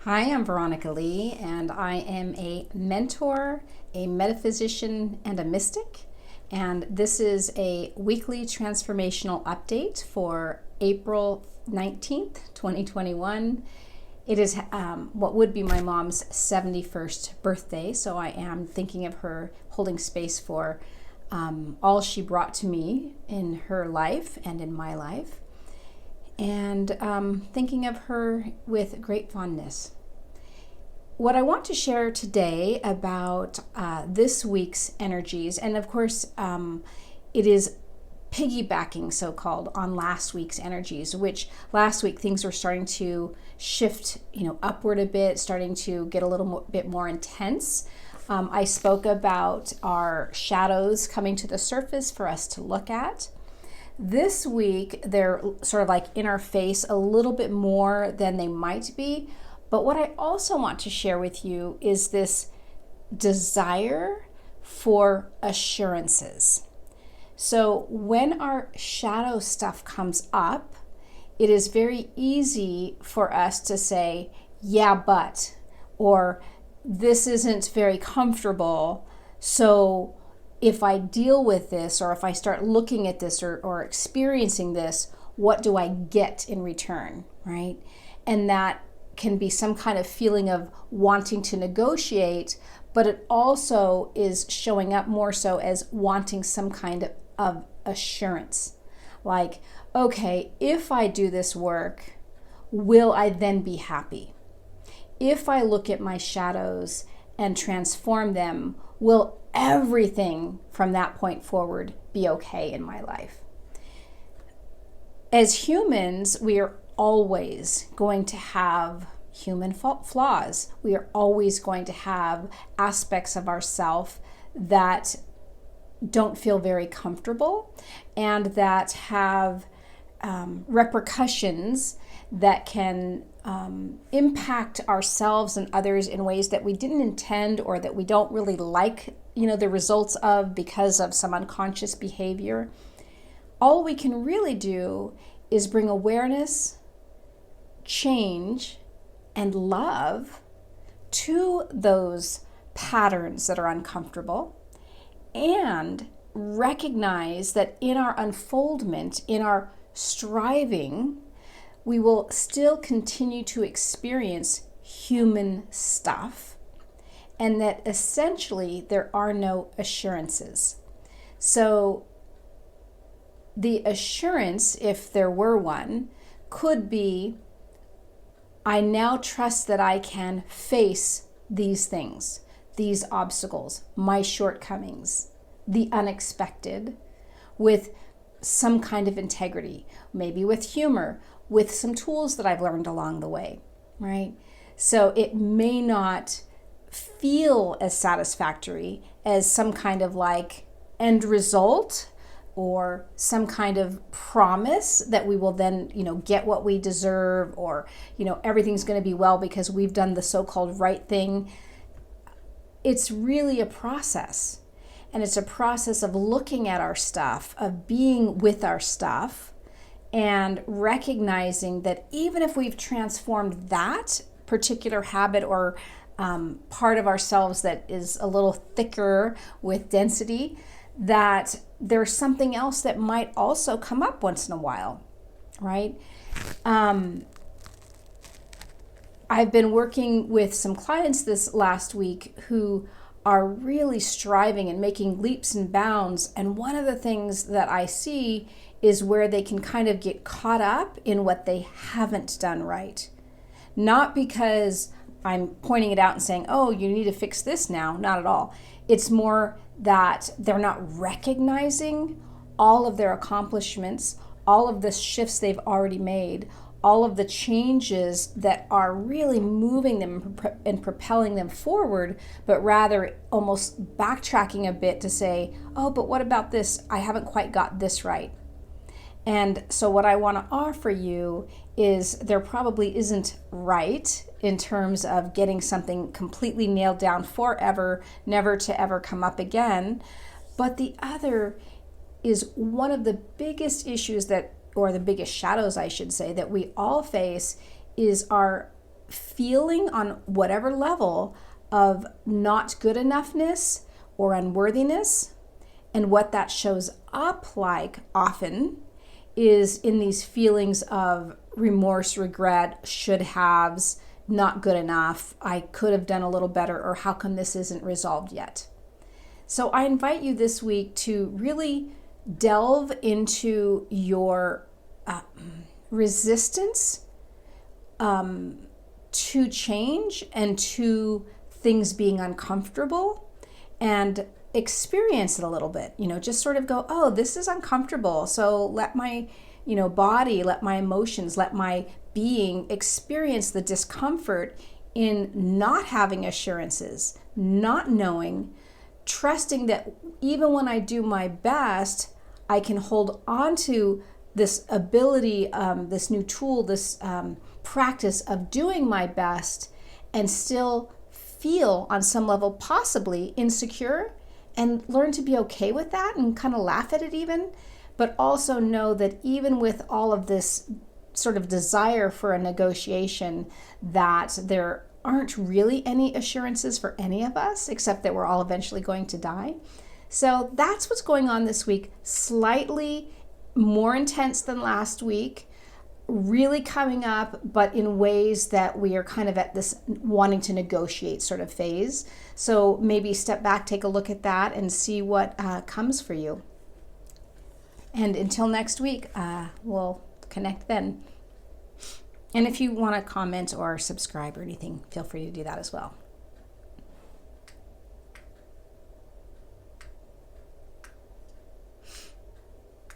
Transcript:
Hi, I'm Veronica Lee, and I am a mentor, a metaphysician, and a mystic. And this is a weekly transformational update for April 19th, 2021. It is what would be my mom's 71st birthday, so I am thinking of her, holding space for all she brought to me in her life and in my life, and thinking of her with great fondness. What I want to share today about this week's energies, and of course it is piggybacking, so-called, on last week's energies, which last week things were starting to shift, upward a bit, starting to get a little bit more intense. I spoke about our shadows coming to the surface for us to look at. This week, they're sort of like in our face a little bit more than they might be. But what I also want to share with you is this desire for assurances. So when our shadow stuff comes up, it is very easy for us to say, yeah, but, or this isn't very comfortable. So if I deal with this, or if I start looking at this or experiencing this, what do I get in return, right? And that can be some kind of feeling of wanting to negotiate, but it also is showing up more so as wanting some kind of assurance. Like, okay, if I do this work, will I then be happy? If I look at my shadows and transform them, will everything from that point forward be okay in my life? As humans, we are always going to have human flaws. We are always going to have aspects of ourself that don't feel very comfortable and that have repercussions that can impact ourselves and others in ways that we didn't intend, or that we don't really like, the results of, because of some unconscious behavior. All we can really do is bring awareness, change, and love to those patterns that are uncomfortable, and recognize that in our unfoldment, in our striving, we will still continue to experience human stuff, and that essentially there are no assurances. So the assurance, if there were one, could be, I now trust that I can face these things, these obstacles, my shortcomings, the unexpected, with some kind of integrity, maybe with humor, with some tools that I've learned along the way, right? So it may not feel as satisfactory as some kind of like end result, or some kind of promise that we will then, get what we deserve, or, everything's going to be well because we've done the so-called right thing. It's really a process. And it's a process of looking at our stuff, of being with our stuff, and recognizing that even if we've transformed that particular habit or part of ourselves that is a little thicker with density, that there's something else that might also come up once in a while, right? I've been working with some clients this last week who are really striving and making leaps and bounds. And one of the things that I see is where they can kind of get caught up in what they haven't done right. Not because I'm pointing it out and saying, oh, you need to fix this now. Not at all. It's more that they're not recognizing all of their accomplishments, all of the shifts they've already made, all of the changes that are really moving them and propelling them forward, but rather almost backtracking a bit to say, oh, but what about this? I haven't quite got this right. And so what I want to offer you is there probably isn't right in terms of getting something completely nailed down forever, never to ever come up again. But the other is one of the biggest issues that, or the biggest shadows, I should say, that we all face is our feeling on whatever level of not good enoughness or unworthiness. And what that shows up like often is in these feelings of remorse, regret, should haves, not good enough, I could have done a little better, or how come this isn't resolved yet? So I invite you this week to really delve into your resistance to change and to things being uncomfortable, and experience it a little bit. Just sort of go, oh, this is uncomfortable. So let my, body, let my emotions, let my being experience the discomfort in not having assurances, not knowing, trusting that even when I do my best, I can hold on to this ability, this new tool, this practice of doing my best and still feel on some level possibly insecure, and learn to be okay with that and kind of laugh at it even, but also know that even with all of this sort of desire for a negotiation, that there aren't really any assurances for any of us except that we're all eventually going to die. So that's what's going on this week. Slightly more intense than last week, really coming up, but in ways that we are kind of at this wanting to negotiate sort of phase. So maybe step back, take a look at that, and see what comes for you. And until next week, we'll connect then. And if you want to comment or subscribe or anything, feel free to do that as well.